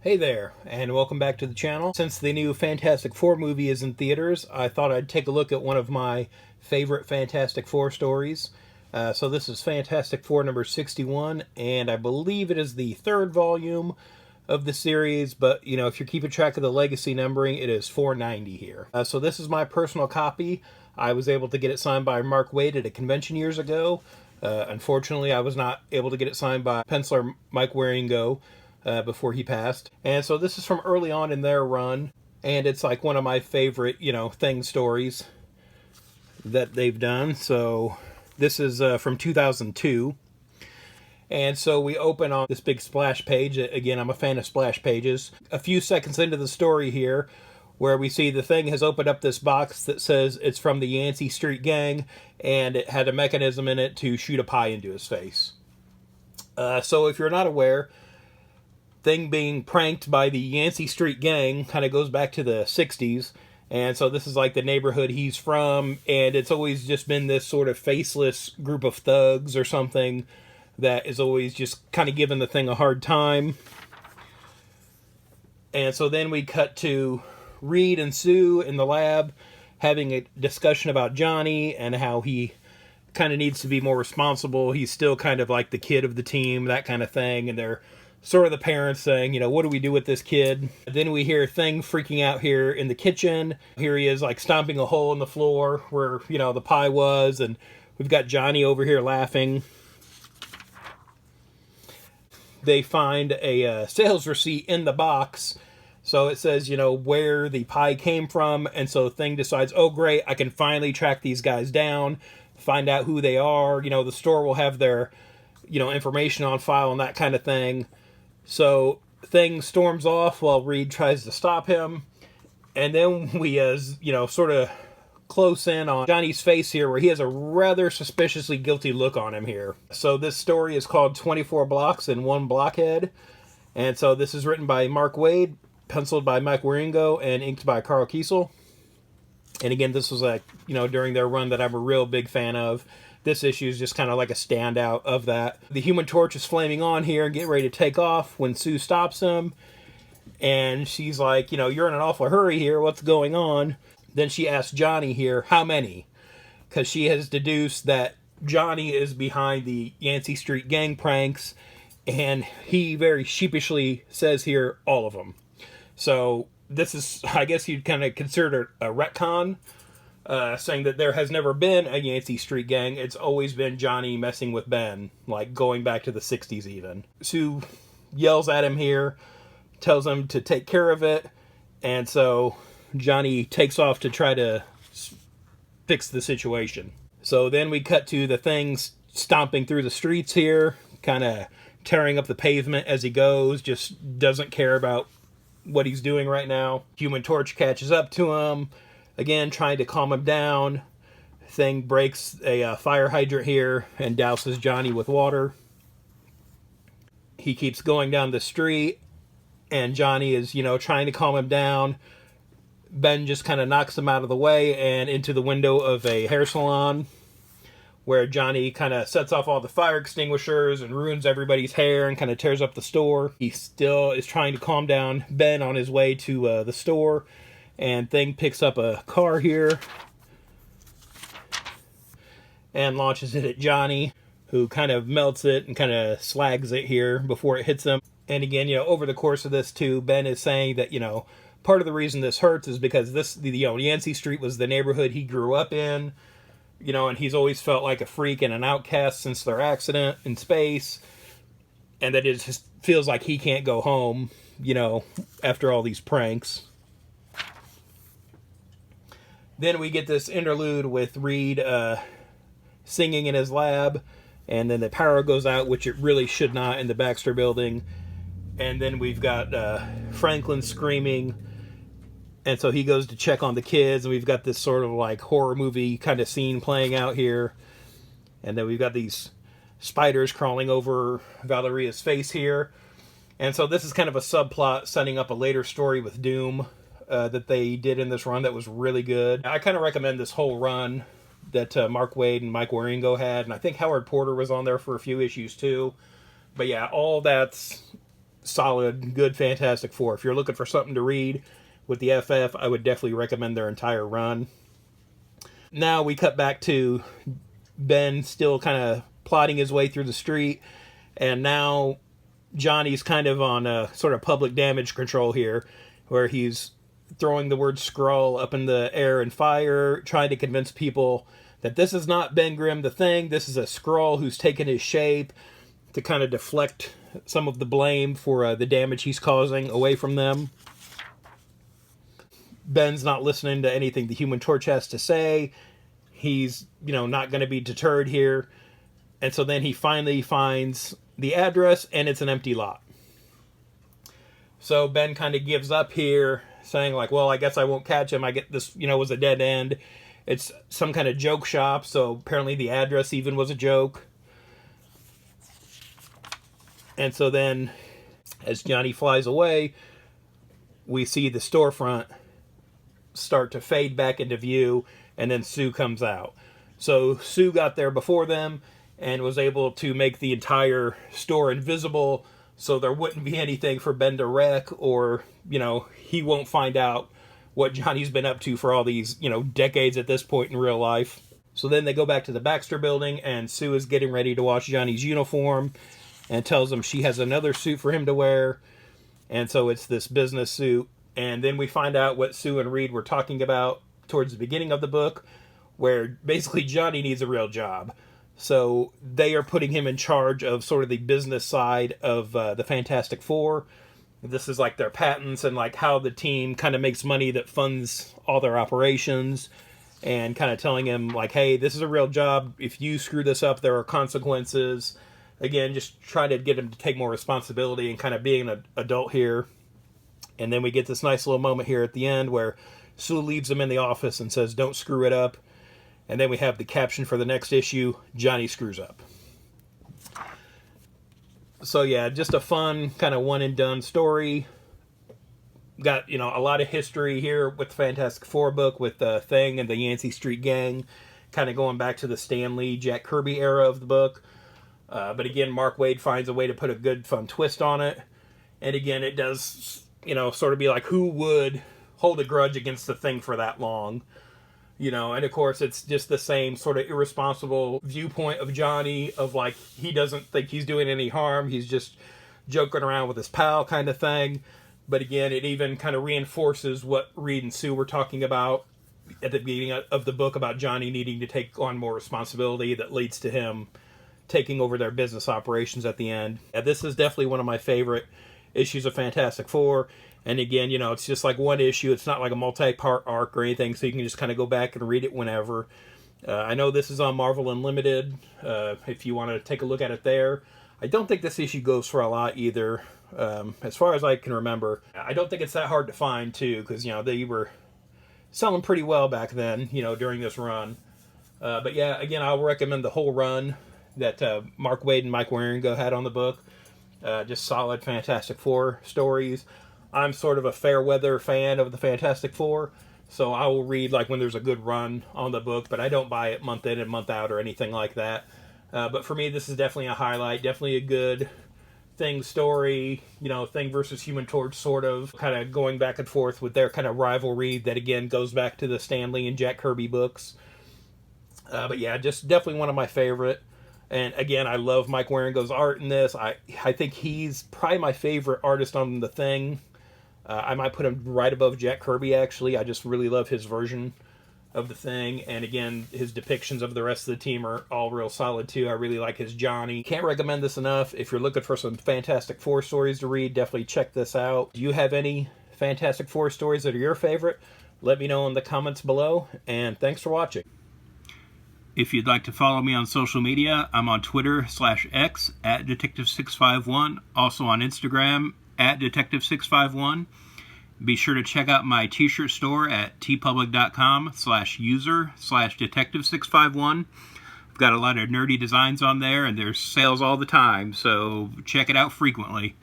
Hey there, and welcome back to the channel. Since the new Fantastic Four movie is in theaters, I thought I'd take a look at one of my favorite Fantastic Four stories. So this is Fantastic Four number 61, and I believe it is the third volume of the series, but if you're keeping track of the legacy numbering, it is 490 here. So this is my personal copy. I was able to get it signed by Mark Waid at a convention years ago. Unfortunately, I was not able to get it signed by penciler Mike Wieringo before he passed. And so this is from early on in their run, and it's like one of my favorite, thing stories that they've done. So this is from 2002. And so we open on this big splash page. Again, I'm a fan of splash pages. A few seconds into the story here, where we see the Thing has opened up this box that says it's from the Yancy Street Gang, and it had a mechanism in it to shoot a pie into his face. So if you're not aware, Thing being pranked by the Yancy Street Gang kind of goes back to the 60s. And so this is like the neighborhood he's from, and it's always just been this sort of faceless group of thugs or something that is always just kind of giving the Thing a hard time. And so then we cut to Reed and Sue in the lab having a discussion about Johnny and how he kind of needs to be more responsible. He's still kind of like the kid of the team, that kind of thing. And they're sort of the parents saying, what do we do with this kid? Then we hear Thing freaking out here in the kitchen. Here he is like stomping a hole in the floor where, the pie was. And we've got Johnny over here laughing. They find a sales receipt in the box. So it says, where the pie came from. And so Thing decides, oh, great, I can finally track these guys down, find out who they are. The store will have their, information on file and that kind of thing. So Thing storms off while Reed tries to stop him. And then we, sort of close in on Johnny's face here, where he has a rather suspiciously guilty look on him here. So this story is called 24 Blocks in One Blockhead. And so this is written by Mark Waid, penciled by Mike Wieringo, and inked by Carl Kiesel. And again, this was during their run that I'm a real big fan of. This issue is just kind of like a standout of that. The Human Torch is flaming on here and getting ready to take off when Sue stops him. And she's like, you're in an awful hurry here. What's going on? Then she asks Johnny here, how many? Because she has deduced that Johnny is behind the Yancy Street Gang pranks. And he very sheepishly says here, all of them. So this is, I guess you'd kind of consider it a retcon. Saying that there has never been a Yancy Street Gang. It's always been Johnny messing with Ben, like going back to the 60s even. Sue yells at him here, tells him to take care of it, and so Johnny takes off to try to fix the situation. So then we cut to the Thing stomping through the streets here, kind of tearing up the pavement as he goes, just doesn't care about what he's doing right now. Human Torch catches up to him, again, trying to calm him down. Thing breaks a fire hydrant here and douses Johnny with water. He keeps going down the street, and Johnny is, trying to calm him down. Ben just kind of knocks him out of the way and into the window of a hair salon, where Johnny kind of sets off all the fire extinguishers and ruins everybody's hair and kind of tears up the store. He still is trying to calm down Ben on his way to the store. And Thing picks up a car here and launches it at Johnny, who kind of melts it and kind of slags it here before it hits him. And again, over the course of this too, Ben is saying that, part of the reason this hurts is because Yancy Street was the neighborhood he grew up in, and he's always felt like a freak and an outcast since their accident in space. And that it just feels like he can't go home, after all these pranks. Then we get this interlude with Reed singing in his lab, and then the power goes out, which it really should not, in the Baxter building. And then we've got Franklin screaming, and so he goes to check on the kids, and we've got this sort of like horror movie kind of scene playing out here. And then we've got these spiders crawling over Valeria's face here. And so this is kind of a subplot setting up a later story with Doom that they did in this run that was really good. I kind of recommend this whole run that Mark Waid and Mike Wieringo had, and I think Howard Porter was on there for a few issues too. But yeah, all that's solid, good Fantastic Four. If you're looking for something to read with the FF, I would definitely recommend their entire run. Now we cut back to Ben still kind of plodding his way through the street, and now Johnny's kind of on a sort of public damage control here, where he's throwing the word Skrull up in the air and fire, trying to convince people that this is not Ben Grimm the Thing, this is a Skrull who's taken his shape, to kind of deflect some of the blame for the damage he's causing away from them. Ben's not listening to anything the Human Torch has to say. He's, not going to be deterred here. And so then he finally finds the address, and it's an empty lot. So Ben kind of gives up here, saying like, well, I guess I won't catch him. I get this, was a dead end. It's some kind of joke shop, so apparently the address even was a joke. And so then, as Johnny flies away, we see the storefront start to fade back into view, and then Sue comes out. So Sue got there before them and was able to make the entire store invisible, so there wouldn't be anything for Ben to wreck, or, he won't find out what Johnny's been up to for all these, decades at this point in real life. So then they go back to the Baxter building, and Sue is getting ready to wash Johnny's uniform, and tells him she has another suit for him to wear, and so it's this business suit. And then we find out what Sue and Reed were talking about towards the beginning of the book, where basically Johnny needs a real job. So they are putting him in charge of sort of the business side of the Fantastic Four. This is like their patents and like how the team kind of makes money that funds all their operations, and kind of telling him like, hey, this is a real job. If you screw this up, there are consequences. Again, just trying to get him to take more responsibility and kind of being an adult here. And then we get this nice little moment here at the end where Sue leaves him in the office and says, don't screw it up. And then we have the caption for the next issue, Johnny screws up. So yeah, just a fun kind of one and done story. Got, a lot of history here with the Fantastic Four book with the Thing and the Yancy Street Gang, kind of going back to the Stan Lee, Jack Kirby era of the book. But again, Mark Waid finds a way to put a good, fun twist on it. And again, it does, sort of be like, who would hold a grudge against the Thing for that long? And of course, it's just the same sort of irresponsible viewpoint of Johnny, of like, he doesn't think he's doing any harm. He's just joking around with his pal kind of thing. But again, it even kind of reinforces what Reed and Sue were talking about at the beginning of the book about Johnny needing to take on more responsibility, that leads to him taking over their business operations at the end. This is definitely one of my favorite issues of Fantastic Four. And again, it's just like one issue. It's not like a multi-part arc or anything, so you can just kind of go back and read it whenever. I know this is on Marvel Unlimited, if you want to take a look at it there. I don't think this issue goes for a lot either, as far as I can remember. I don't think it's that hard to find, too, because, they were selling pretty well back then, during this run. But yeah, again, I'll recommend the whole run that Mark Waid and Mike Wieringo had on the book. Just solid Fantastic Four stories. I'm sort of a fair weather fan of the Fantastic Four, so I will read like when there's a good run on the book, but I don't buy it month in and month out or anything like that. But for me, this is definitely a highlight, definitely a good Thing story, Thing versus Human Torch, sort of kind of going back and forth with their kind of rivalry that again goes back to the Stan Lee and Jack Kirby books. But yeah, just definitely one of my favorite. And again, I love Mike Wieringo's art in this. I think he's probably my favorite artist on the Thing. I might put him right above Jack Kirby, actually. I just really love his version of the Thing. And again, his depictions of the rest of the team are all real solid, too. I really like his Johnny. Can't recommend this enough. If you're looking for some Fantastic Four stories to read, definitely check this out. Do you have any Fantastic Four stories that are your favorite? Let me know in the comments below. And thanks for watching. If you'd like to follow me on social media, I'm on Twitter/X at Detective651, also on Instagram at Detective651. Be sure to check out my t-shirt store at tpublic.com/user/Detective651. I've got a lot of nerdy designs on there, and there's sales all the time, so check it out frequently.